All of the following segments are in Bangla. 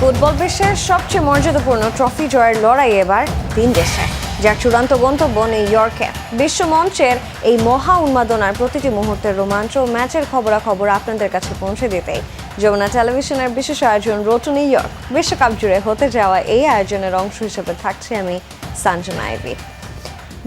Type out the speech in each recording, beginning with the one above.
ফুটবল বিশ্বের সবচেয়ে মর্যাদাপূর্ণ ট্রফি জয়ের লড়াই এবার তিন দেশে, যার চূড়ান্ত গন্তব্য নিউ ইয়র্কে। বিশ্ব মঞ্চের এই মহা উন্মাদনার প্রতিটি মুহূর্তের রোমাঞ্চ ও ম্যাচের খবরাখবর আপনাদের কাছে পৌঁছে দিতেই যমুনা টেলিভিশনের বিশেষ আয়োজন রোড টু নিউ ইয়র্ক। বিশ্বকাপ জুড়ে হতে যাওয়া এই আয়োজনের অংশ হিসেবে থাকছে আমি সঞ্জনা আইভি।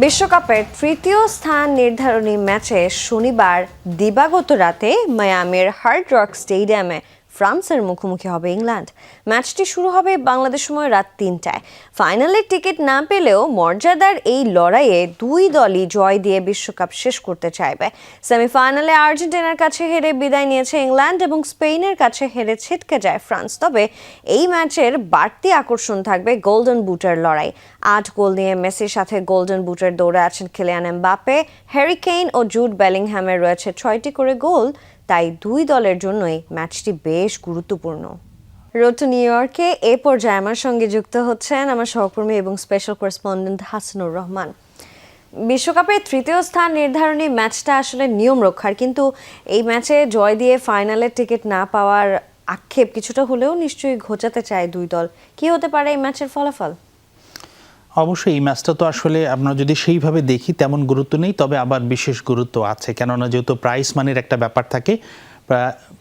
বিশ্বকাপের তৃতীয় স্থান নির্ধারণী ম্যাচে শনিবার দিবাগত রাতে মায়ামির হার্ড রক স্টেডিয়ামে ফ্রান্সের মুখোমুখি হবে ইংল্যান্ড। ম্যাচটি শুরু হবে বাংলাদেশ সময় রাত ৩টায়। ফাইনালের টিকিট না পেলেও মর্যাদার এই লড়াইয়ে দুই দলই জয় দিয়ে বিশ্বকাপ শেষ করতে চাইবে। সেমিফাইনালে আর্জেন্টিনার কাছে হেরে বিদায় নিয়েছে ইংল্যান্ড এবং স্পেনের কাছে হেরে ছিটকে যায় ফ্রান্স। তবে এই ম্যাচের বাড়তি আকর্ষণ থাকবে গোল্ডেন বুটের লড়াই। ৮ গোল নিয়ে মেসির সাথে গোল্ডেন বুটের দৌড়ে আছেন কিলিয়ান এমবাপ্পে, হ্যারি কেইন ও জুড বেলিংহ্যামের রয়েছে ৬টি করে গোল। তাই দুই দলের জন্যই ম্যাচটি বেশ গুরুত্বপূর্ণ। রোড টু নিউ ইয়র্কে এ পর্যায়ে আমার সঙ্গে যুক্ত হচ্ছেন আমার সহকর্মী এবং স্পেশাল করেসপন্ডেন্ট হাসানুর রহমান। বিশ্বকাপের তৃতীয় স্থান নির্ধারণী ম্যাচটা আসলে নিয়ম রক্ষার, কিন্তু এই ম্যাচে জয় দিয়ে ফাইনালের টিকিট না পাওয়ার আক্ষেপ কিছুটা হলেও নিশ্চয়ই ঘোচাতে চায় দুই দল। কি হতে পারে এই ম্যাচের ফলাফল? অবশ্যই এই ম্যাচটা তো আসলে আমরা যদি সেইভাবে দেখি তেমন গুরুত্ব নেই, তবে আবার বিশেষ গুরুত্ব আছে, কেননা যেহেতু প্রাইজ মানির একটা ব্যাপার থাকে।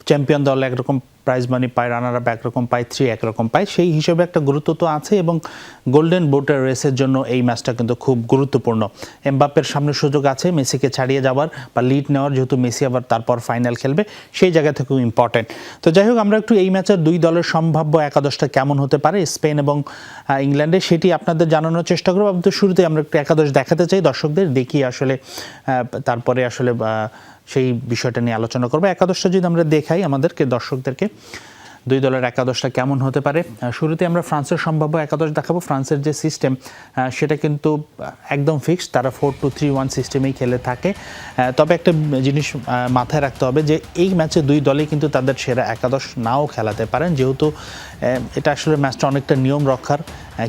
চ্যাম্পিয়ন দল একরকম প্রাইজ মানি পায়, রানার আপ একরকম পায়, 3 একরকম পায়, সেই হিসেবে একটা গুরুত্ব তো আছে। এবং গোল্ডেন বুটের রেসের জন্য এই ম্যাচটা কিন্তু খুব গুরুত্বপূর্ণ। এমবাপ্পের সামনে সুযোগ আছে মেসিকে ছাড়িয়ে যাওয়ার বা লিড নেওয়ার, যেহেতু মেসি আবার তারপর ফাইনাল খেলবে, সেই জায়গা থেকেও ইম্পর্টেন্ট। তো যাই হোক, আমরা একটু এই ম্যাচের দুই দলের সম্ভাব্য একাদশটা কেমন হতে পারে স্পেন এবং ইংল্যান্ডে, সেটি আপনাদের জানানোর চেষ্টা করবো। তো শুরুতে আমরা একটু একাদশ দেখাতে চাই দর্শকদের, দেখি আসলে তারপরে আসলে সেই বিষয়টা নিয়ে আলোচনা করবো। একাদশটা যদি আমরা দেখাই আমাদেরকে, দর্শকদেরকে, দুই দলের একাদশটা কেমন হতে পারে। শুরুতে আমরা ফ্রান্সের সম্ভাব্য একাদশ দেখাবো। ফ্রান্সের যে সিস্টেম সেটা কিন্তু একদম ফিক্সড, তারা 4-2-3-1 সিস্টেমেই খেলে থাকে। তবে একটা জিনিস মাথায় রাখতে হবে যে এই ম্যাচে দুই দলই কিন্তু তাদের সেরা একাদশ নাও খেলাতে পারেন, যেহেতু এটা আসলে ম্যাচটা অনেকটা নিয়ম রক্ষার,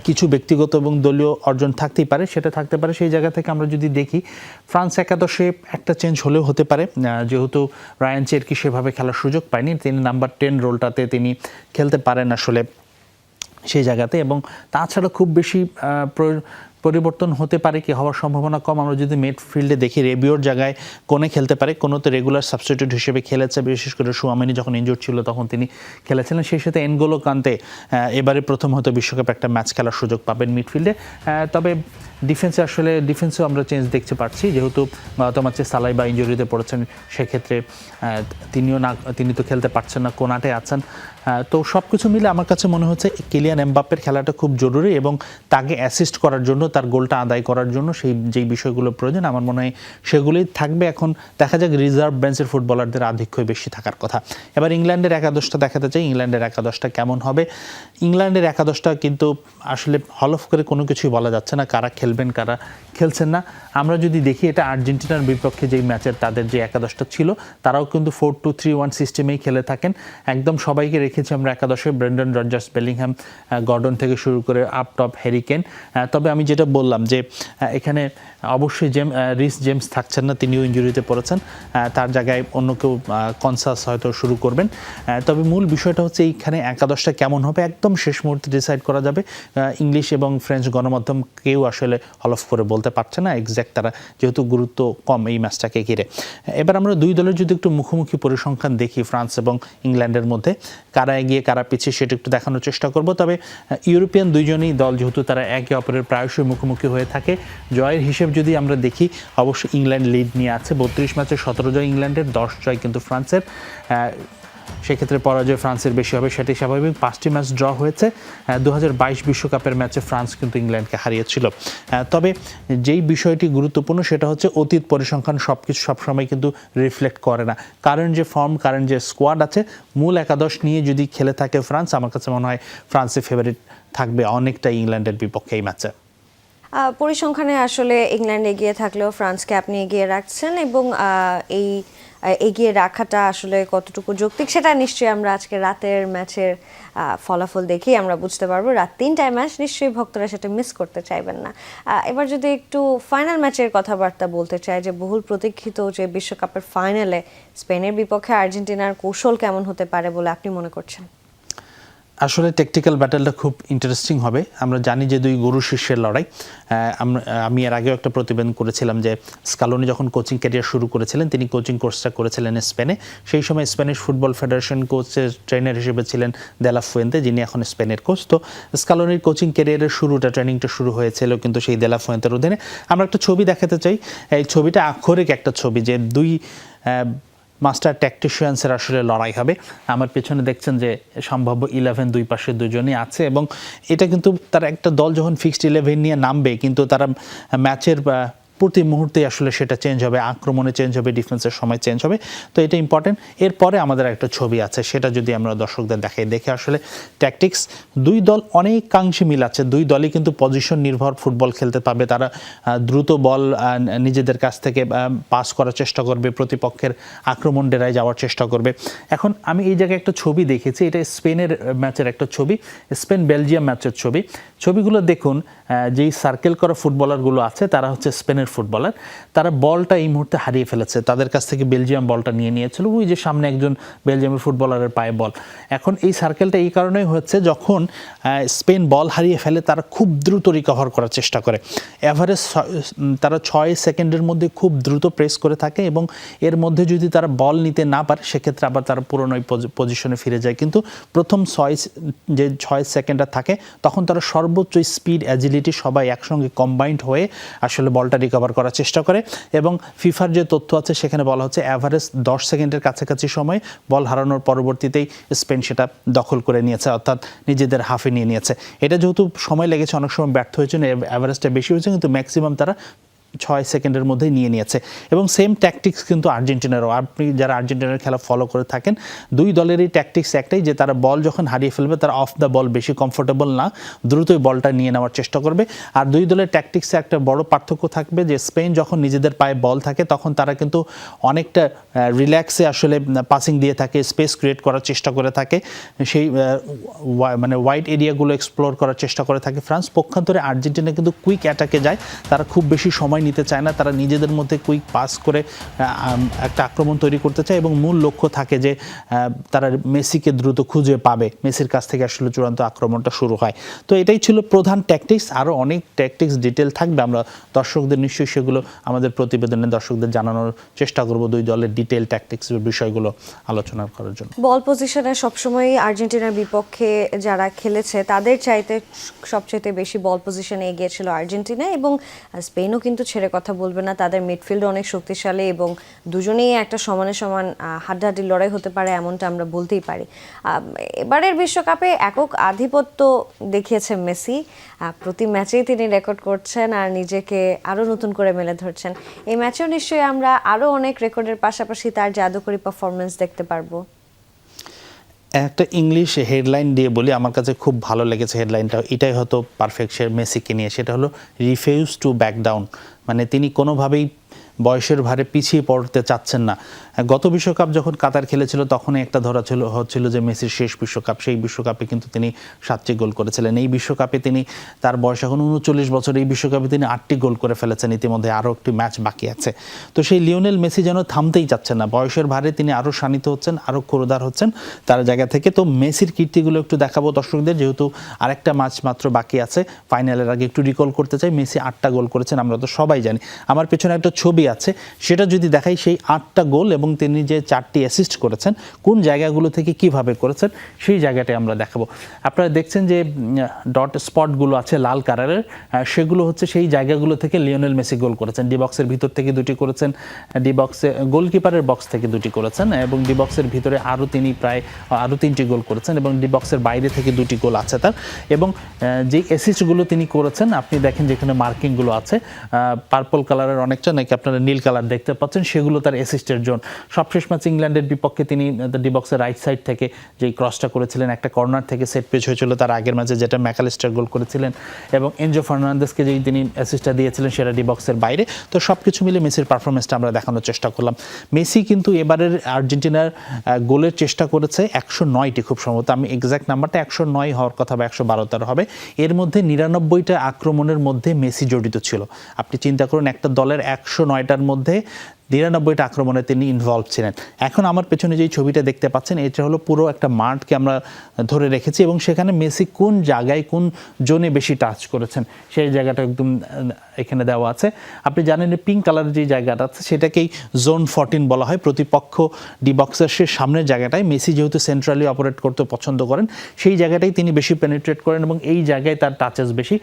কিছু ব্যক্তিগত এবং দলীয় অর্জন থাকতেই পারে, সেটা থাকতে পারে। সেই জায়গা থেকে আমরা যদি দেখি ফ্রান্স একাদশে একটা চেঞ্জ হলেও হতে পারে, যেহেতু রায়ান চেরকি সেভাবে খেলার সুযোগ পায়নি, তিনি নাম্বার 10 রোলটাতে তিনি খেলতে পারেন আসলে সেই জায়গাতে। এবং তাছাড়া খুব বেশি পরিবর্তন হতে পারে কি, হওয়ার সম্ভাবনা কম। আমরা যদি মিডফিল্ডে দেখি, রেবিওর জায়গায় কোনে খেলতে পারে, কোনো তো রেগুলার সাবস্টিটিউট হিসেবে খেলেছে, বিশেষ করে সুয়ামিনি যখন ইনজুর ছিল তখন তিনি খেলেছিলেন। সেই সাথে এনগোলো কান্তে এবারে প্রথম হয়তো বিশ্বকাপে একটা ম্যাচ খেলার সুযোগ পাবেন মিডফিল্ডে। তবে ডিফেন্সেও আমরা চেঞ্জ দেখতে পাচ্ছি, যেহেতু গত ম্যাচে সালাইবা ইনজুরিতে পড়েছেন, সেক্ষেত্রে তিনি তো খেলতে পারছেন না, কোনাটে আছেন। তো সব কিছু মিলে আমার কাছে মনে হচ্ছে কিলিয়ান এমবাপ্পের খেলাটা খুব জরুরি, এবং তাকে অ্যাসিস্ট করার জন্য, তার গোলটা আদায় করার জন্য যেই বিষয়গুলো প্রয়োজন আমার মনে হয় সেগুলোই থাকবে। এখন দেখা যাক, রিজার্ভ বেঞ্চের ফুটবলারদের আধিক্যই বেশি থাকার কথা। এবার ইংল্যান্ডের একাদশটা দেখাতে চাই, ইংল্যান্ডের একাদশটা কেমন হবে। ইংল্যান্ডের একাদশটা কিন্তু আসলে হলফ করে কোনো কিছুই বলা যাচ্ছে না, কারা খেলবেন কারা খেলছেন না। আমরা যদি দেখি, এটা আর্জেন্টিনার বিপক্ষে যেই ম্যাচের তাদের যে একাদশটা ছিল, তারাও কিন্তু 4-2-3-1 সিস্টেমেই খেলে থাকেন। একদম সবাইকে রেখেছি আমরা একাদশে, ব্রেন্ডন রজার্স, বেলিংহ্যাম, গর্ডন থেকে শুরু করে আপ টপ হ্যারি কেইন। তবে আমি যেটা বললাম যে এখানে অবশ্যই রিস জেমস থাকছেন না, তিনিও ইনজুরিতে পড়েছেন, তার জায়গায় অন্য কেউ কনসাস হয়তো শুরু করবেন। তবে মূল বিষয়টা হচ্ছে এইখানে একাদশটা কেমন হবে একদম শেষ মুহূর্তে ডিসাইড করা যাবে। ইংলিশ এবং ফ্রেঞ্চ গণমাধ্যম কেউ আসলে হলফ করে বলতে পারছে না এক্স্যাক্ট, তারা যেহেতু গুরুত্ব কম এই ম্যাচটাকে ঘিরে। এবার আমরা দুই দলের যদি একটু মুখোমুখি পরিসংখ্যান দেখি ফ্রান্স এবং ইংল্যান্ডের মধ্যে, কারা এগিয়ে কারা পিছিয়ে সেটা একটু দেখানোর চেষ্টা করব। তবে ইউরোপিয়ান দুইজনই দল, যেহেতু তারা একে অপরের প্রায়শই মুখোমুখি হয়ে থাকে, জয়ের হিসেব যদি আমরা দেখি অবশ্যই ইংল্যান্ড লিড নিয়ে আছে। 32 ম্যাচে 17 জয় ইংল্যান্ডের, 10 জয় কিন্তু ফ্রান্সের। সেক্ষেত্রে পরাজয় ফ্রান্সের বেশি হবে, সেটি স্বাভাবিক। 5টি ম্যাচ ড্র হয়েছে। 2022 বিশ্বকাপের ম্যাচে ফ্রান্স কিন্তু ইংল্যান্ডকে হারিয়েছিল। তবে যেই বিষয়টি গুরুত্বপূর্ণ সেটা হচ্ছে অতীত পরিসংখ্যান সবকিছু সবসময় কিন্তু রিফ্লেক্ট করে না। কারেন্ট যে ফর্ম, কারেন্ট যে স্কোয়াড আছে, মূল একাদশ নিয়ে যদি খেলে থাকে ফ্রান্স, আমার কাছে মনে হয় ফ্রান্সের ফেভারিট থাকবে অনেকটা ইংল্যান্ডের বিপক্ষে এই ম্যাচে। পরিসংখ্যানে আসলে ইংল্যান্ড এগিয়ে থাকলেও ফ্রান্সকে আপনি এগিয়ে রাখছেন, এবং এই এগিয়ে রাখাটা আসলে কতটুকু যৌক্তিক সেটা নিশ্চয়ই আমরা আজকে রাতের ম্যাচের ফলাফল দেখি আমরা বুঝতে পারবো। রাত 3টায় ম্যাচ, নিশ্চয়ই ভক্তরা সেটা মিস করতে চাইবেন না। এবার যদি একটু ফাইনাল ম্যাচের কথাবার্তা বলতে চাই, যে বহুল প্রতীক্ষিত যে বিশ্বকাপের ফাইনালে স্পেনের বিপক্ষে আর্জেন্টিনার কৌশল কেমন হতে পারে বলে আপনি মনে করছেন? আসলে টেকটিক্যাল ব্যাটেলটা খুব ইন্টারেস্টিং হবে। আমরা জানি যে দুই গুরু শিষ্যের লড়াই। আমি এর আগেও একটা প্রতিবেদন করেছিলাম যে স্কালোনি যখন কোচিং ক্যারিয়ার শুরু করেছিলেন, তিনি কোচিং কোর্সটা করেছিলেন স্পেনে। সেই সময় স্প্যানিশ ফুটবল ফেডারেশন কোচের ট্রেনার হিসেবে ছিলেন দে লা ফুয়েন্তে, যিনি এখন স্পেনের কোচ। তো স্কালোনির কোচিং ক্যারিয়ারের ট্রেনিংটা শুরু হয়েছিল কিন্তু সেই দে লা ফুয়েন্তের অধীনে। আমরা একটা ছবি দেখাতে চাই। এই ছবিটা আক্ষরিক একটা ছবি, যে দুই মাস্টার ট্যাকটিশিয়ানসের আসলে লড়াই হবে। আমার পেছনে দেখছেন যে সম্ভাব্য 11 দুই পাশে দুজনই আছে, এবং এটা কিন্তু তারা একটা দল যখন ফিক্সড 11 নিয়ে নামবে, কিন্তু তারা ম্যাচের প্রতি মুহূর্তে আসলে সেটা চেঞ্জ হবে, আক্রমণে চেঞ্জ হবে, ডিফেন্সের সময় চেঞ্জ হবে। তো এটা ইম্পর্টেন্ট। এরপরে আমাদের একটা ছবি আছে, সেটা যদি আমরা দর্শকদের দেখাই, দেখে আসলে ট্যাকটিক্স দুই দল অনেকাংশে মিল আছে। দুই দলই কিন্তু পজিশন নির্ভর ফুটবল খেলতে পারবে। তারা দ্রুত বল নিজেদের কাছ থেকে পাস করার চেষ্টা করবে, প্রতিপক্ষের আক্রমণ ডেরায় যাওয়ার চেষ্টা করবে। এখন আমি এই জায়গায় একটা ছবি দেখেছি, এটা স্পেনের ম্যাচের একটা ছবি, স্পেন বেলজিয়াম ম্যাচের ছবি। ছবিগুলো দেখুন, যেই সার্কেল করা ফুটবলারগুলো আছে তারা হচ্ছে স্পেনের ফুটবলার। তারা বলটা এই মুহূর্তে হারিয়ে ফেলেছে, তাদের কাছ থেকে বেলজিয়াম বলটা নিয়ে নিয়েছিল। ওই যে সামনে একজন বেলজিয়ামের ফুটবলারের পায়ে বল। এখন এই সার্কেলটা এই কারণেই হচ্ছে, যখন স্পেন বল হারিয়ে ফেলে তারা খুব দ্রুত রিকভার করার চেষ্টা করে। এভারেজ তারা 6 সেকেন্ডের মধ্যে খুব দ্রুত প্রেস করে থাকে, এবং এর মধ্যে যদি তারা বল নিতে না পারে সেক্ষেত্রে আবার তারা পুরনো পজিশনে ফিরে যায়। কিন্তু প্রথম 6 সেকেন্ডটা থাকে, তখন তারা সর্বোচ্চ স্পিড, অ্যাজিলিটি সবাই একসঙ্গে কম্বাইন্ড হয়ে আসলে বলটা রিকভার করার চেষ্টা করে। এবং ফিফার যে তথ্য আছে সেখানে বলা হচ্ছে অ্যাভারেজ 10 সেকেন্ডের কাছাকাছি সময় বল হারানোর পরবর্তীতেই স্পেন সেটা দখল করে নিয়েছে, অর্থাৎ নিজেদের হাফে নিয়ে নিয়েছে। এটা যেহেতু সময় লেগেছে, অনেক সময় ব্যর্থ হয়েছে, অ্যাভারেজটা বেশি হয়েছে, কিন্তু ম্যাক্সিমাম তারা 6 সেকেন্ডের মধ্যেই নিয়ে নিয়েছে। এবং সেম ট্যাকটিক্স কিন্তু আর্জেন্টিনারও। আপনি যারা আর্জেন্টিনার খেলা ফলো করে থাকেন, দুই দলেরই ট্যাকটিক্স একটাই, যে তারা বল যখন হারিয়ে ফেলবে তারা অফ দ্য বল বেশি কমফোর্টেবল না, দ্রুতই বলটা নিয়ে নেওয়ার চেষ্টা করবে। আর দুই দলের ট্যাকটিক্সে একটা বড় পার্থক্য থাকবে, যে স্পেন যখন নিজেদের পায়ে বল থাকে তখন তারা কিন্তু অনেকটা রিল্যাক্সে আসলে পাসিং দিয়ে থাকে, স্পেস ক্রিয়েট করার চেষ্টা করে থাকে, সেই মানে ওয়াইড এরিয়াগুলো এক্সপ্লোর করার চেষ্টা করে থাকে ফ্রান্স। পক্ষান্তরে আর্জেন্টিনা কিন্তু কুইক অ্যাটাকে যায়, তারা খুব বেশি সময় নিতে চায় না, তারা নিজেদের মধ্যে কুইক পাস করে একটা আক্রমণ তৈরি করতে চায়, এবং মূল লক্ষ্য থাকে যে তারা মেসিকে দ্রুত খুঁজে পাবে, মেসির কাছ থেকে আসলে চূড়ান্ত আক্রমণটা শুরু হয়। তো এটাই ছিল প্রধান ট্যাকটিক্স। আরও অনেক ট্যাকটিক্স ডিটেল থাকবে, আমরা দর্শকদের নিশ্চয়ই সেগুলো আমাদের প্রতিবেদনে দর্শকদের জানানোর চেষ্টা করব, দুই দলের ডিটেল ট্যাকটিক্সের বিষয়গুলো আলোচনা করার জন্য। বল পজিশনে সবসময় আর্জেন্টিনার বিপক্ষে যারা খেলেছে তাদের চাইতে সবচেয়ে বেশি বল পজিশনে এগিয়ে ছিল আর্জেন্টিনা, এবং স্পেনও কিন্তু ছেড়ে কথা বলবে না। তাদের মিডফিল্ড অনেক শক্তিশালী, এবং দুজনেই একটা সমানে সমান হাড্ডাহাড্ডি লড়াই হতে পারে, এমনটা আমরা বলতেই পারি। এবারের বিশ্বকাপে একক আধিপত্য দেখিয়েছে মেসি। প্রতি ম্যাচেই তিনি রেকর্ড করছেন আর নিজেকে আরও নতুন করে মেলে ধরছেন। এই ম্যাচেও নিশ্চয়ই আমরা আরও অনেক রেকর্ডের পাশাপাশি তার জাদুকরী পারফরমেন্স দেখতে পারবো। একটা ইংলিশ হেডলাইন দিয়ে বলি, আমার কাছে খুব ভালো লেগেছে হেডলাইনটা, এটাই হয়তো পারফেক্ট মেসিকে নিয়ে। সেটা হলো রিফিউজ টু ব্যাক ডাউন। মানে তিনি কোনোভাবেই বয়সের ভারে পিছিয়ে পড়তে চাচ্ছেন না। গত বিশ্বকাপ যখন কাতার খেলেছিল তখনই একটা ধরা হচ্ছিল যে মেসির শেষ বিশ্বকাপ, সেই বিশ্বকাপে কিন্তু তিনি 7টি গোল করেছিলেন। এই বিশ্বকাপে তিনি, তার বয়স এখন 39 বছর, এই বিশ্বকাপে তিনি 8টি গোল করে ফেলেছেন, ইতিমধ্যে আরও একটি ম্যাচ বাকি আছে। তো সেই লিওনেল মেসি যেন থামতেই চাচ্ছেন না, বয়সের ভারে তিনি আরও শানিত হচ্ছেন, আরও ক্ষুরোদার হচ্ছেন তার জায়গা থেকে। তো মেসির কীর্তিগুলো একটু দেখাবো দর্শকদের, যেহেতু আরেকটা ম্যাচ মাত্র বাকি আছে, ফাইনালের আগে একটু রিকল করতে চাই। মেসি 8টা গোল করেছেন, আমরা তো সবাই জানি। আমার পেছনে একটা ছবি আছে, সেটা যদি দেখাই, সেই 8টা গোল এবং তিনি যে 4টি অ্যাসিস্ট করেছেন, কোন জায়গাগুলো থেকে কিভাবে করেছেন সেই জায়গাটাই আমরা দেখাবো। আপনারা দেখছেন যে ডট স্পটগুলো আছে লাল কালারের, সেগুলো হচ্ছে সেই জায়গাগুলো থেকে লিওনেল মেসি গোল করেছেন। ডি বক্সের ভিতর থেকে 2টি করেছেন, ডি বক্সে গোলকিপারের বক্স থেকে 2টি করেছেন, এবং ডি বক্সের ভিতরে তিনি প্রায় আরও 3টি গোল করেছেন, এবং ডি বক্সের বাইরে থেকে 2টি গোল আছে তার। এবং যে অ্যাসিস্টগুলো তিনি করেছেন, আপনি দেখেন যেখানে মার্কিংগুলো আছে পার্পল কালারের অনেকটা, নাকি আপনারা নীল কালার দেখতে পাচ্ছেন, সেগুলো তার অ্যাসিস্টের জোন। সবশেষ ম্যাচ ইংল্যান্ডের বিপক্ষে তিনি ডি বক্সের রাইট সাইড থেকে যেই ক্রসটা করেছিলেন, একটা কর্নার থেকে সেট পিচ হয়েছিল তার আগের ম্যাচে, যেটা ম্যাকালিস্টার গোল করেছিলেন, এবং এনজো ফার্নান্দেসকে যেই তিনি অ্যাসিস্টটা দিয়েছিলেন সেটা ডি বক্সের বাইরে। তো সব কিছু মিলে মেসির পারফরমেন্সটা আমরা দেখানোর চেষ্টা করলাম। মেসি কিন্তু এবারের আর্জেন্টিনার গোলের চেষ্টা করেছে 109টি, খুব সম্ভবত, আমি এক্স্যাক্ট নাম্বারটা 109 হওয়ার কথা বা 112 হবে। এর মধ্যে 99টা আক্রমণের মধ্যে মেসি জড়িত ছিল। আপনি চিন্তা করুন, একটা দলের 109টার মধ্যে 92টা আক্রমণে তিনি ইনভলভ ছিলেন। এখন আমার পেছনে যেই ছবিটা দেখতে পাচ্ছেন এটা হলো পুরো একটা মাঠকে আমরা ধরে রেখেছি এবং সেখানে মেসি কোন জায়গায় কোন জোনে বেশি টাচ করেছেন সেই জায়গাটা একদম এখানে দেওয়া আছে। আপনি জানেন পিঙ্ক কালারের যে জায়গাটা আছে সেটাকেই জোন 14 বলা হয়। প্রতিপক্ষ ডি বক্সের সামনের জায়গাটায় মেসি যেহেতু সেন্ট্রালি অপারেট করতে পছন্দ করেন সেই জায়গাটাই তিনি বেশি পেনিট্রেট করেন এবং এই জায়গায় তার টাচেস বেশি।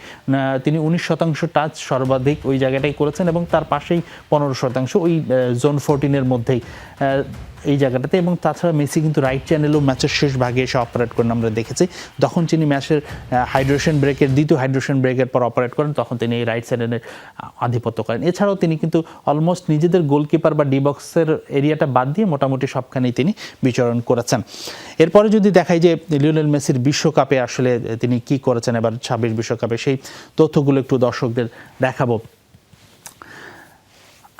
তিনি 19% টাচ সর্বাধিক ওই জায়গাটাই করেছেন এবং তার পাশেই 15% ওই জোন 14-এর মধ্যেই এই জায়গাটাতে। এবং তাছাড়া মেসি কিন্তু রাইট চ্যানেলও ম্যাচের শেষ ভাগে এসে অপারেট করেন আমরা দেখেছি। যখন তিনি ম্যাচের দ্বিতীয় হাইড্রেশন ব্রেকের পর অপারেট করেন তখন তিনি এই রাইট চ্যানেলের আধিপত্য করেন। এছাড়াও তিনি কিন্তু অলমোস্ট নিজেদের গোলকিপার বা ডি বক্সের এরিয়াটা বাদ দিয়ে মোটামুটি সবখানেই তিনি বিচরণ করেছেন। এরপরে যদি দেখাই যে লিওনেল মেসির বিশ্বকাপে আসলে তিনি কি করেছেন এবার 26 বিশ্বকাপে, সেই তথ্যগুলো একটু দর্শকদের দেখাবো।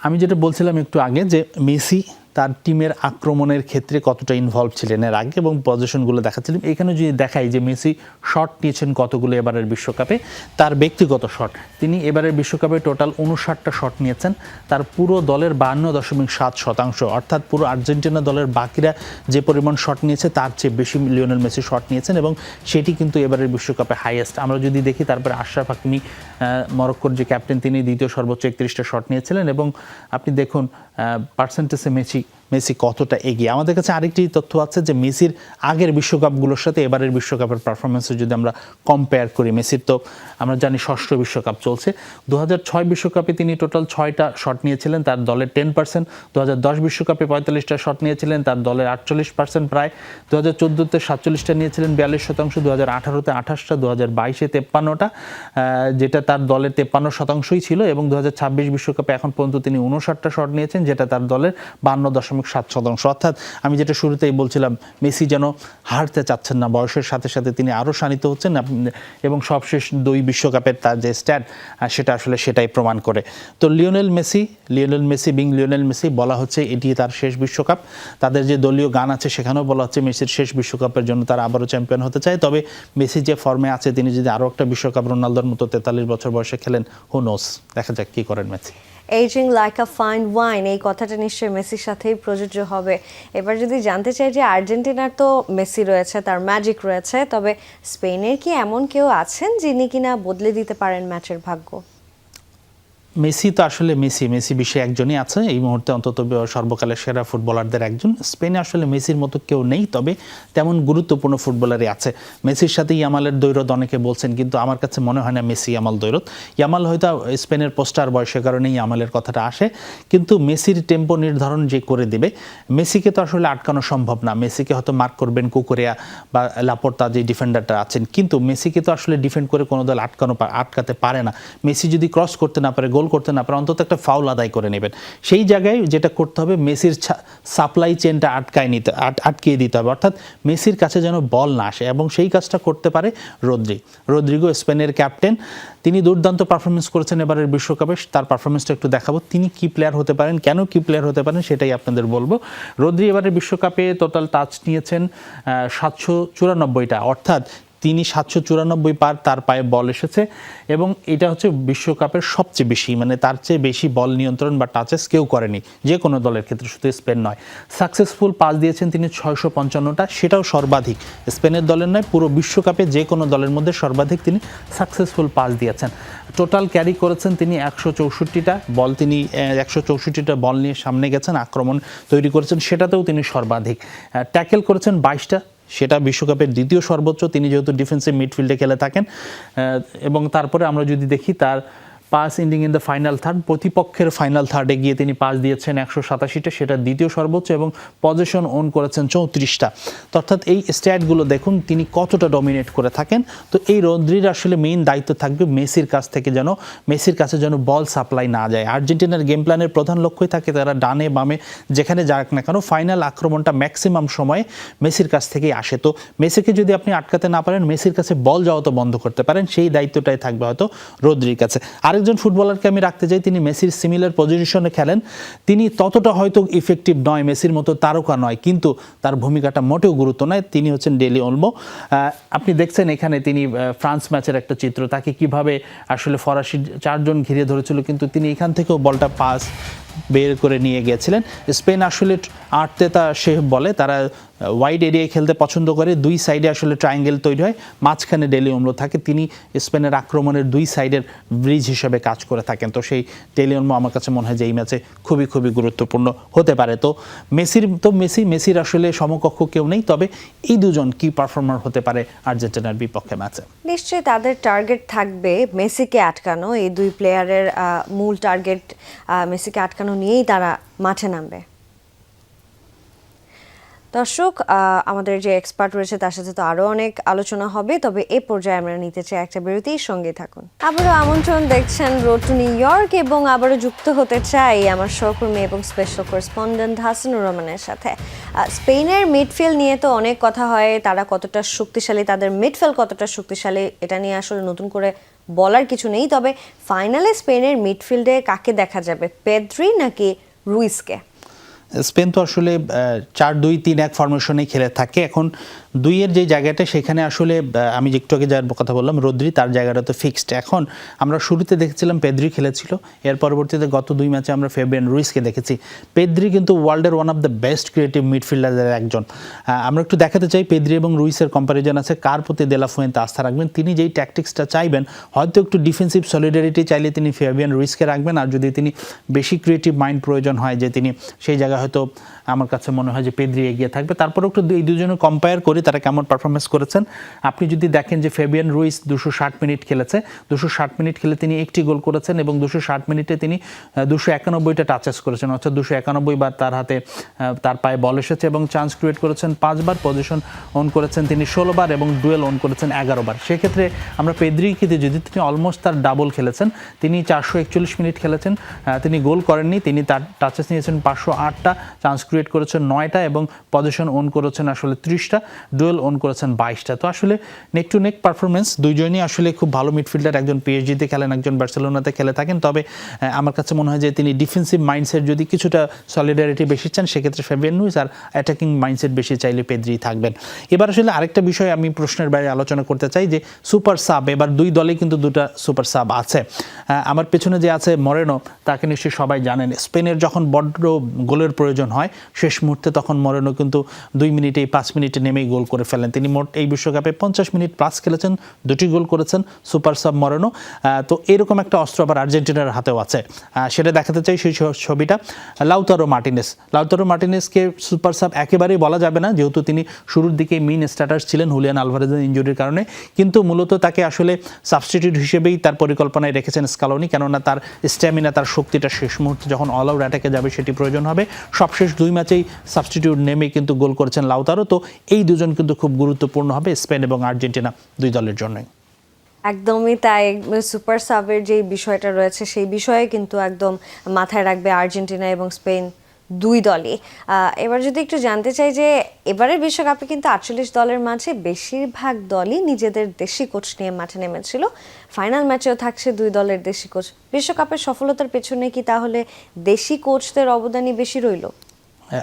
আমি যেটা বলছিলাম একটু আগে যে মেসি তার টিমের আক্রমণের ক্ষেত্রে কতটা ইনভলভ ছিলেন এর আগে এবং পজিশনগুলো দেখাচ্ছিলেন। এখানে যদি দেখাই যে মেসি শট নিয়েছেন কতগুলো এবারের বিশ্বকাপে, তার ব্যক্তিগত শট তিনি এবারের বিশ্বকাপে টোটাল 59টা শট নিয়েছেন। তার পুরো দলের 52.7%, অর্থাৎ পুরো আর্জেন্টিনা দলের বাকিরা যে পরিমাণ শট নিয়েছে তার চেয়ে বেশি লিওনেল মেসি শট নিয়েছেন এবং সেটি কিন্তু এবারের বিশ্বকাপে হাইয়েস্ট। আমরা যদি দেখি তারপরে আশরাফ হাকিমি মরক্কোর যে ক্যাপ্টেন তিনি দ্বিতীয় সর্বোচ্চ 31টা শট নিয়েছিলেন এবং আপনি দেখুন পার্সেন্টেজে মেসি কতটা এগিয়ে। আমাদের কাছে আরেকটি তথ্য আছে যে মেসির আগের বিশ্বকাপগুলোর সাথে এবারের বিশ্বকাপের পারফরমেন্সে যদি আমরা কম্পেয়ার করি, মেসির তো আমরা জানি ষষ্ঠ বিশ্বকাপ চলছে। 2006 বিশ্বকাপে তিনি টোটাল 6টা শট নিয়েছিলেন, তার দলের 10%। 2010 বিশ্বকাপে 45টা শট নিয়েছিলেন, তার দলের 48% প্রায়। 2014-তে 47টা নিয়েছিলেন, 42%। 2018-তে 28টা, 2022-এ 53টা, যেটা তার দলের 53%ই ছিল। এবং 2026 বিশ্বকাপে এখন পর্যন্ত তিনি 59টা শট নিয়েছেন, যেটা তার দলের 52.7%। অর্থাৎ আমি যেটা শুরুতেই বলছিলাম, মেসি যেন হারতে চাচ্ছেন না, বয়সের সাথে সাথে তিনি আরও শানিত হচ্ছেন এবং সবশেষ 2 বিশ্বকাপের তার যে স্ট্যাট সেটা আসলে সেটাই প্রমাণ করে। তো লিওনেল মেসি বলা হচ্ছে এটি তার শেষ বিশ্বকাপ। তাদের যে দলীয় গান আছে সেখানেও বলা হচ্ছে মেসির শেষ বিশ্বকাপের জন্য তারা আবারও চ্যাম্পিয়ন হতে চায়। তবে মেসি যে ফর্মে আছে তিনি যদি আরও একটা বিশ্বকাপ রোনালদোর মতো 43 বছর বয়সে খেলেন, হু নোস, দেখা যাক কী করেন Messi. Ageing like a fine wine, এই কথাটা নিশ্চয়ই মেসির সাথেই প্রযোজ্য হবে। এবার যদি জানতে চাই যে আর্জেন্টিনার তো মেসি রয়েছে, তার ম্যাজিক রয়েছে, তবে স্পেনের কি এমন কেউ আছেন যিনি কিনা বদলে দিতে পারেন ম্যাচের ভাগ্য? মেসি তো আসলে মেসি বিষয়ে একজনই আছে এই মুহূর্তে, অন্তত সর্বকালের সেরা ফুটবলারদের একজন। স্পেনে আসলে মেসির মতো কেউ নেই, তবে তেমন গুরুত্বপূর্ণ ফুটবলারই আছে। মেসির সাথে ইয়ামালের দ্বৈরথ অনেকে বলছেন, কিন্তু আমার কাছে মনে হয় না মেসি ইয়ামাল দ্বৈরথ। ইয়ামাল হয়তো স্পেনের পোস্টার বয়সের কারণেই ইয়ামালের কথাটা আসে, কিন্তু মেসির টেম্পো নির্ধারণ যে করে দেবে, মেসিকে তো আসলে আটকানো সম্ভব না। মেসিকে হয়তো মার্ক করবেন কুকুরিয়া বা লাপোর্তা যে ডিফেন্ডারটা আছেন, কিন্তু মেসিকে তো আসলে ডিফেন্ড করে কোনো দল আটকাতে পারে না। মেসি যদি ক্রস করতে না পারে, গোল করতে না পারে, অন্তত একটা ফাউল আদায় করে নেবেন। সেই জায়গায় যেটা করতে হবে, মেসির সাপ্লাই চেনটা আটকিয়ে দিতে হবে, অর্থাৎ মেসির কাছে যেন বল না আসে, এবং সেই কাজটা করতে পারে রদ্রিগো, স্পেনের ক্যাপ্টেন। তিনি দুর্দান্ত পারফরমেন্স করেছেন এবারের বিশ্বকাপে। তার পারফরমেন্সটা একটু দেখাবো, তিনি কি প্লেয়ার হতে পারেন, কেন কি প্লেয়ার হতে পারেন সেটাই আপনাদের বলবো। রদ্রি এবারের বিশ্বকাপে টোটাল টাচ নিয়েছেন 794টা, অর্থাৎ তিনি 794 পার তার পায়ে বল এসেছে এবং এটা হচ্ছে বিশ্বকাপের সবচেয়ে বেশি, মানে তার চেয়ে বেশি বল নিয়ন্ত্রণ বা টাচেস কেউ করেনি যে কোনো দলের ক্ষেত্রে, শুধু স্পেন নয়। সাকসেসফুল পাস দিয়েছেন তিনি 655টা, সেটাও সর্বাধিক। স্পেনের দলের নয়, পুরো বিশ্বকাপে যে কোনো দলের মধ্যে সর্বাধিক তিনি সাকসেসফুল পাস দিয়েছেন। টোটাল ক্যারি করেছেন তিনি 164টা বল, তিনি 164টা বল নিয়ে সামনে গেছেন, আক্রমণ তৈরি করেছেন, সেটাতেও তিনি সর্বাধিক। ট্যাকেল করেছেন 22টা, সেটা বিশ্বকাপের দ্বিতীয় সর্বোচ্চ, তিনি যেহেতু ডিফেন্সিভ মিডফিল্ডে খেলে থাকেন। এবং তারপরে আমরা যদি দেখি তার pass ending in the final third, প্রতিপক্ষের ফাইনাল থার্ডে গিয়ে তিনি পাস দিয়েছেন 187টা, সেটা দ্বিতীয় সর্বোচ্চ, এবং পজিশন ওন করেছেন 34টা। তো অর্থাৎ এই স্ট্যাটগুলো দেখুন তিনি কতটা ডমিনেট করে থাকেন। তো এই রদ্রির আসলে মেইন দায়িত্ব থাকবে মেসির কাছে যেন বল সাপ্লাই না যায়। আর্জেন্টিনার গেম প্ল্যানের প্রধান লক্ষ্যই থাকে তারা ডানে বামে যেখানে যাক না কেন ফাইনাল আক্রমণটা ম্যাক্সিমাম সময়ে মেসির কাছ থেকেই আসে। তো মেসিকে যদি আপনি আটকাতে না পারেন, মেসির কাছে বল যাওয়া তো বন্ধ করতে পারেন, সেই দায়িত্বটাই থাকবে হয়তো রদ্রির কাছে। আরেকজন ফুটবলারকে আমি রাখতে চাই, তিনি মেসির সিমিলার পজিশনে খেলেন, তিনি ততটা হয়তো ইফেক্টিভ নয়, মেসির মতো তারকা নয়, কিন্তু তার ভূমিকাটা মোটেও গুরুত্ব নয়। তিনি হচ্ছেন ডেলি ওলমো। আপনি দেখছেন এখানে তিনি ফ্রান্স ম্যাচের একটা চিত্র, তাকে কিভাবে আসলে ফরাসি 4 জন ঘিরে ধরেছিল, কিন্তু তিনি এখান থেকেও বলটা পাস বের করে নিয়ে গিয়েছিলেন। স্পেন আসলে আর্তেতা সে বলে তারা ওয়াইড এরিয়ায় খেলতে পছন্দ করে, দুই সাইডে আসলে ট্রায়াঙ্গেল তৈরি হয়, মাঝখানে ডেলি ওলমো থাকে, তিনি স্পেনের আক্রমণের দুই সাইডের ব্রিজ হিসেবে কাজ করে থাকেন। তো সেই ডেলি ওলমো আমার কাছে মনে হয় যে এই ম্যাচে খুবই খুবই গুরুত্বপূর্ণ হতে পারে। তো মেসির আসলে সমকক্ষ কেউ নেই, তবে এই দুজন কি পারফর্মার হতে পারে আর্জেন্টিনার বিপক্ষে ম্যাচে। নিশ্চয়ই তাদের টার্গেট থাকবে মেসিকে আটকানো, এই দুই প্লেয়ারের মূল টার্গেট মেসিকে আটকানো নিয়েই তারা মাঠে নামবে। দর্শক, আমাদের যে এক্সপার্ট রয়েছে তার সাথে তো আরও অনেক আলোচনা হবে, তবে এ পর্যায়ে আমরা নিতে চাই একটা বিরতির সঙ্গে থাকুন। আবারও আমন্ত্রণ, দেখছেন রোড টু নিউ ইয়র্ক, এবং আবারও যুক্ত হতে চাই আমার সহকর্মী এবং স্পেশাল করেসপন্ডেন্ট হাসানুর রহমানের সাথে। স্পেনের মিডফিল্ড নিয়ে তো অনেক কথা হয়, তারা কতটা শক্তিশালী, তাদের মিডফিল্ড কতটা শক্তিশালী, এটা নিয়ে আসলে নতুন করে বলার কিছু নেই। তবে ফাইনালে স্পেনের মিডফিল্ডে কাকে দেখা যাবে, পেদ্রি নাকি রুইসকে? স্পেন তো আসলে 4-2-3-1 ফরমেশনে খেলে থাকে। এখন দুইয়ের যে জায়গাটা সেখানে আসলে আমি যে একটু আগে যার কথা বললাম রদ্রি, তার জায়গাটা তো ফিক্সড। এখন আমরা শুরুতে দেখেছিলাম পেদ্রি খেলেছিল, এর পরবর্তীতে গত 2 ম্যাচে আমরা ফেবিয়ান রুইসকে দেখেছি। পেদ্রি কিন্তু ওয়ার্ল্ডের one of the best creative মিডফিল্ডারের একজন। আমরা একটু দেখাতে চাই পেদ্রি এবং রুইসের কম্প্যারিজন আছে, কার প্রতি দে লা ফুয়েন্তে আস্থা রাখবেন। তিনি যেই ট্যাকটিক্সটা চাইবেন, হয়তো একটু ডিফেন্সিভ সলিডারিটি চাইলে তিনি ফেবিয়ান রুইসকে রাখবেন, আর যদি তিনি বেশি ক্রিয়েটিভ মাইন্ড প্রয়োজন হয় যে তিনি সেই জায়গায় হয়তো আমার কাছে মনে হয় যে পেদ্রি এগিয়ে থাকবে। তারপরে একটু এই দুজনে কম্পেয়ার করি তারা কেমন পারফরমেন্স করেছেন। আপনি যদি দেখেন যে ফেবিয়ান রুইস 260 মিনিট খেলেছে, 260 মিনিট খেলে তিনি একটি গোল করেছেন এবং 260 মিনিটে তিনি 291টা টাচেস করেছেন, অর্থাৎ 291 বার তার হাতে তার পায়ে বল এসেছে এবং চান্স ক্রিয়েট করেছেন 5 বার, পজিশন অন করেছেন তিনি 16 বার এবং ডুয়েল অন করেছেন 11 বার। সেক্ষেত্রে আমরা পেদ্রিকে যদি তিনি অলমোস্ট তার ডাবল খেলেছেন, তিনি 441 মিনিট খেলেছেন, তিনি গোল করেননি, তিনি তার টাচেস নিয়েছেন 508টা, চান্স ক্রিয়েট করেছেন 9টা এবং পজিশন অন করেছেন আসলে 30টা, ডুয়েল অন করেছেন 22টা। তো আসলে নেক টু নেক পারফরমেন্স, দুইজনই আসলে খুব ভালো মিডফিল্ডার, একজন পিএসজিতে খেলেন, একজন বার্সেলোনাতে খেলে থাকেন। তবে আমার কাছে মনে হয় যে তিনি ডিফেন্সিভ মাইন্ডসেট যদি কিছুটা সলিডারিটি বেশি চান সেক্ষেত্রে ফেবিয়ান রুইস, আর অ্যাটাকিং মাইন্ডসেট বেশি চাইলে পেদ্রি থাকবেন। এবার আসলে আরেকটা বিষয় আমি প্রশ্নের বাইরে আলোচনা করতে চাই যে সুপার সাব, এবার দুই দলে কিন্তু দুটা সুপার সাব আছে। আমার পেছনে যে আছে মরেনো, তাকে নিশ্চয়ই সবাই জানেন। স্পেনের যখন বড্ড গোলের প্রয়োজন হয় শেষ মুহূর্তে, তখন মরেনো কিন্তু 2 মিনিটে 5 মিনিটে নেমেই গোল করে ফেলেন। তিনি মোট এই বিশ্বকাপে 50 মিনিট প্লাস খেলেছেন, 2টি গোল করেছেন, সুপার সাব মরেনো। তো এরকম একটা অস্ত্র আবার আর্জেন্টিনার হাতেও আছে, সেটা দেখাতে চাই সেই ছবিটা। লাউতারো মার্টিনেসকে সুপার সাব একেবারেই বলা যাবে না, যেহেতু তিনি শুরুর দিকে মেইন স্টার্টার ছিলেন হুলিয়ান আলভারেজের ইনজুরির কারণে, কিন্তু মূলত তাকে আসলে সাবস্টিটিউট হিসেবেই তার পরিকল্পনায় রেখেছেন স্কালোনি, কেননা তার স্ট্যামিনা, তার শক্তিটা শেষ মুহূর্তে যখন অল আউট অ্যাটাকে যাবে সেটি প্রয়োজন হবে। সবশেষ 2 ম্যাচেই সাবস্টিটিউট নেমে কিন্তু গোল করেছেন লাউতারো। তো এই দুজন কিন্তু খুব গুরুত্বপূর্ণ হবে স্পেন এবং আর্জেন্টিনা দুই দলের জন্যই। একদমই তাই, সুপার সাবের যে বিষয়টা রয়েছে সেই বিষয়ে কিন্তু একদম মাথায় রাখবে আর্জেন্টিনা এবং স্পেন দুই দলই। এবার যদি একটু জানতে চাই যে এবারের বিশ্বকাপে কিন্তু 48 দলের মাঝে বেশিরভাগ দলই নিজেদের দেশি কোচ নিয়ে মাঠে নেমেছিল, ফাইনাল ম্যাচেও থাকছে দুই দলের দেশি কোচ। বিশ্বকাপের সফলতার পেছনে কি তাহলে দেশি কোচদের অবদানই বেশি রইল?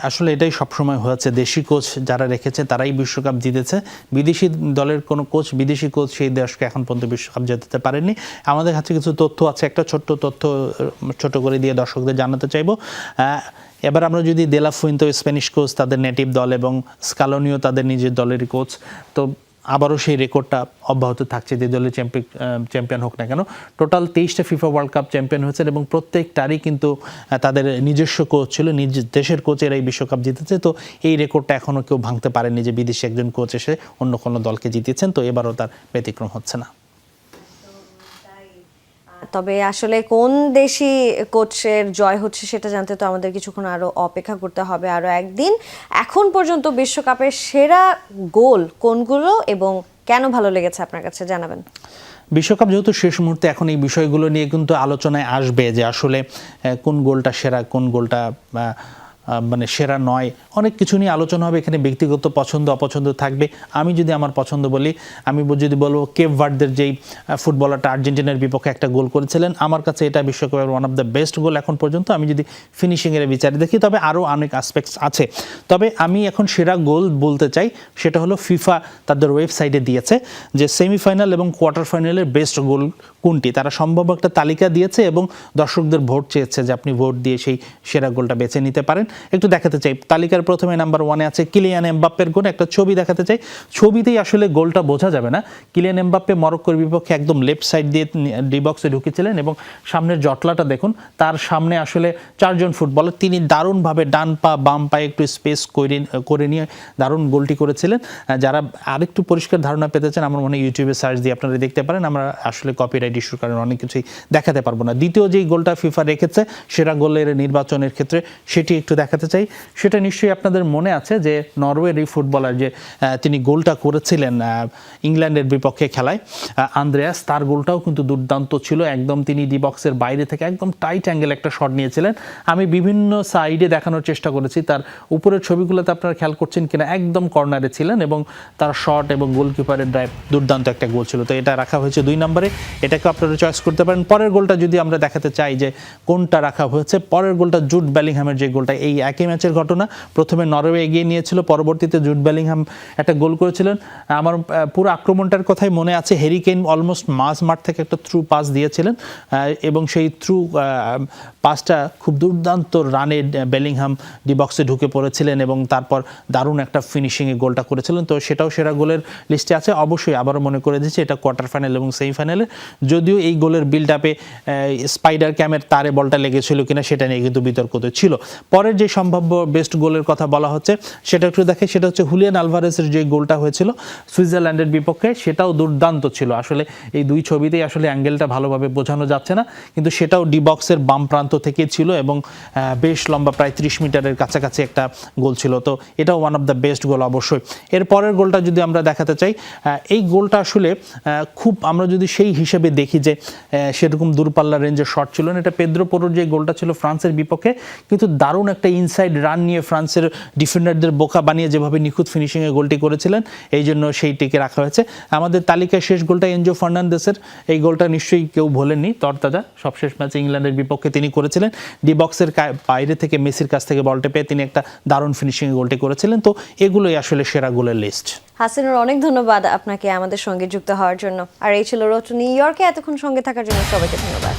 আসলে এটাই সবসময় হয়েছে, দেশি কোচ যারা রেখেছে তারাই বিশ্বকাপ জিতেছে। বিদেশি দলের কোনো কোচ, বিদেশি কোচ সেই দেশকে এখন পর্যন্ত বিশ্বকাপ জেতাতে পারেননি। আমাদের কাছে কিছু তথ্য আছে, একটা ছোট্ট তথ্য ছোট করে দিয়ে দর্শকদের জানাতে চাইবো। এবার আমরা যদি দে লা ফুয়েন্তে স্প্যানিশ কোচ, তাদের নেটিভ দল, এবং স্কালোনিও তাদের নিজের দলেরই কোচ, তো আবারও সেই রেকর্ডটা অব্যাহত থাকছে যে দলের চ্যাম্পিয়ন হোক না কেন। টোটাল 23টা ফিফা ওয়ার্ল্ড কাপ চ্যাম্পিয়ন হয়েছেন এবং প্রত্যেকটারই কিন্তু তাদের নিজস্ব কোচ ছিল, নিজ দেশের কোচের এই বিশ্বকাপ জিতেছে। তো এই রেকর্ডটা এখনও কেউ ভাঙতে পারেনি যে বিদেশি একজন কোচ এসে অন্য কোনো দলকে জিতেছেন। তো এবারও তার ব্যতিক্রম হচ্ছে না। তবে আসলে কোন দেশি কোচের জয় হচ্ছে সেটা জানতে তো আমাদের কিছুক্ষণ আরো অপেক্ষা করতে হবে, আরো একদিন। এখন পর্যন্ত বিশ্বকাপের সেরা গোল কোনগুলো এবং কেন ভালো লেগেছে আপনার কাছে জানাবেন। বিশ্বকাপ যেহেতু শেষ মুহূর্তে, এখন এই বিষয়গুলো নিয়ে কিন্তু আলোচনায় আসবে যে আসলে কোন গোলটা সেরা, কোন গোলটা মানে সেরা নয়, অনেক কিছু নিয়ে আলোচনা হবে। এখানে ব্যক্তিগত পছন্দ অপছন্দ থাকবে। আমি যদি আমার পছন্দ বলি, আমি যদি বলবো কেপ ভার্দের যেই ফুটবলারটা আর্জেন্টিনার বিপক্ষে একটা গোল করেছিলেন, আমার কাছে এটা বিশ্বকাপের ওয়ান অফ দ্য বেস্ট গোল এখন পর্যন্ত, আমি যদি ফিনিশিংয়ের বিচারে দেখি। তবে আরও অনেক অ্যাসপেক্টস আছে। তবে আমি এখন সেরা গোল বলতে চাই, সেটা হলো ফিফা তাদের ওয়েবসাইটে দিয়েছে যে সেমিফাইনাল এবং কোয়ার্টার ফাইনালের বেস্ট গোল কোনটি, তারা সম্ভব একটা তালিকা দিয়েছে এবং দর্শকদের ভোট চেয়েছে যে আপনি ভোট দিয়ে সেই সেরা গোলটা বেছে নিতে পারেন। একটু দেখাতে চাই, তালিকার প্রথমে নাম্বার 1-এ আছে কিলিয়ান এমবাপ্পের গোল। একটা ছবি দেখাতে চাই, ছবিতেই আসলে গোলটা বোঝা যাবে না। কিলিয়ান এমবাপ্পে মরক্কোর বিপক্ষে একদম লেফট সাইড দিয়ে ডি বক্সে ঢুকেছিলেন এবং সামনের জটলাটা দেখুন, তার সামনে আসলে 4 জন ফুটবলার, তিনি দারুণভাবে ডান পা বাম পায়ে একটু স্পেস করে নিয়ে দারুণ গোলটি করেছিলেন। যারা আরেকটু পরিষ্কার ধারণা পেতে চান, আমার মনে হয় ইউটিউবে সার্চ দিয়ে আপনারা দেখতে পারেন। আমরা আসলে কপিরাইট ইস্যুর কারণে অনেক কিছুই দেখাতে পারবো না। দ্বিতীয় যেই গোলটা ফিফা রেখেছে সেরা গোলের নির্বাচনের ক্ষেত্রে, সেটি একটু দেখাতে চাই। সেটা নিশ্চয়ই আপনাদের মনে আছে যে নরওয়ের এই ফুটবলার যে তিনি গোলটা করেছিলেন ইংল্যান্ডের বিপক্ষে খেলায়, আন্দ্রেয়াস, তার গোলটাও কিন্তু দুর্দান্ত ছিল। একদম তিনি ডি বক্সের বাইরে থেকে একদম টাইট অ্যাঙ্গেল একটা শট নিয়েছিলেন। আমি বিভিন্ন সাইডে দেখানোর চেষ্টা করেছি, তার উপরের ছবিগুলোতে আপনারা খেয়াল করছেন কিনা, একদম কর্নারে ছিলেন এবং তার শট এবং গোলকিপারের ড্রাইভ দুর্দান্ত একটা গোল ছিল। তো এটা রাখা হয়েছে 2 নম্বরে, এটাকে আপনারা চয়েস করতে পারেন। পরের গোলটা যদি আমরা দেখাতে চাই যে কোনটা রাখা হয়েছে, পরের গোলটা জুড বেলিংহামের যে গোলটা, এই একই ম্যাচের ঘটনা। প্রথমে নরওয়ে এগিয়ে নিয়েছিল, পরবর্তীতে জুড বেলিংহাম একটা গোল করেছিলেন। আমার পুরো আক্রমণটার কথাই মনে আছে, হ্যারি কেইন অলমোস্ট মাঠ থেকে একটা থ্রু পাস দিয়েছিলেন এবং সেই থ্রু পাসটা খুব দুর্দান্ত রানে বেলিংহাম ডি বক্সে ঢুকে পড়েছিলেন এবং তারপর দারুণ একটা ফিনিশিংয়ে গোলটা করেছিলেন। তো সেটাও সেরা গোলের লিস্টে আছে। অবশ্যই আবারও মনে করে দিচ্ছি এটা কোয়ার্টার ফাইনাল এবং সেমিফাইনালে, যদিও এই গোলের বিল্ড আপে স্পাইডার ক্যামের তারে বলটা লেগেছিল কিনা সেটা নিয়ে কিন্তু বিতর্ক ছিল। পরের যে সম্ভাব্য বেস্ট গোলের কথা বলা হচ্ছে সেটা একটু দেখে, সেটা হচ্ছে হুলিয়ান আলভারেসের যে গোলটা হয়েছিল সুইজারল্যান্ডের বিপক্ষে, সেটাও দুর্দান্ত ছিল। আসলে এই দুই ছবিতেই আসলে অ্যাঙ্গেলটা ভালোভাবে বোঝানো যাচ্ছে না, কিন্তু সেটাও ডি বক্সের বাম প্রান্ত থেকে ছিল এবং বেশ লম্বা, প্রায় 30 মিটারের কাছাকাছি একটা গোল ছিল। তো এটাও ওয়ান অফ দ্য বেস্ট গোল অবশ্যই। এর পরের গোলটা যদি আমরা দেখাতে চাই, এই গোলটা আসলে খুব, আমরা যদি সেই হিসেবে দেখি যে সেরকম দূরপাল্লা রেঞ্জের শট ছিল না, এটা পেদ্রো পোরোর যে গোলটা ছিল ফ্রান্সের বিপক্ষে, কিন্তু দারুণ একটা ইনসাইড রান নিয়ে ফ্রান্সের ডিফেন্ডারদের বোকা বানিয়ে যেভাবে নিখুঁত ফিনিশিংয়ে গোলটি করেছিলেন, এই জন্য সেইটিকে রাখা হয়েছে। আমাদের তালিকায় শেষ গোলটা এনজো ফার্নান্দেসের, এই গোলটা নিশ্চয়ই কেউ ভোলেননি, তরতাজা, সবশেষ ম্যাচে ইংল্যান্ডের বিপক্ষে তিনি করেছিলেন। ডি বক্সের বাইরে থেকে মেসির কাছ থেকে বলটা পেয়ে তিনি একটা দারুণ ফিনিশিংয়ে গোলটি করেছিলেন। তো এগুলোই আসলে সেরা গোলের লিস্ট। হাসিনুর, অনেক ধন্যবাদ আপনাকে আমাদের সঙ্গে যুক্ত হওয়ার জন্য। আর এই ছিল রোড টু নিউ ইয়র্কে, এতক্ষণ সঙ্গে থাকার জন্য সবাইকে ধন্যবাদ।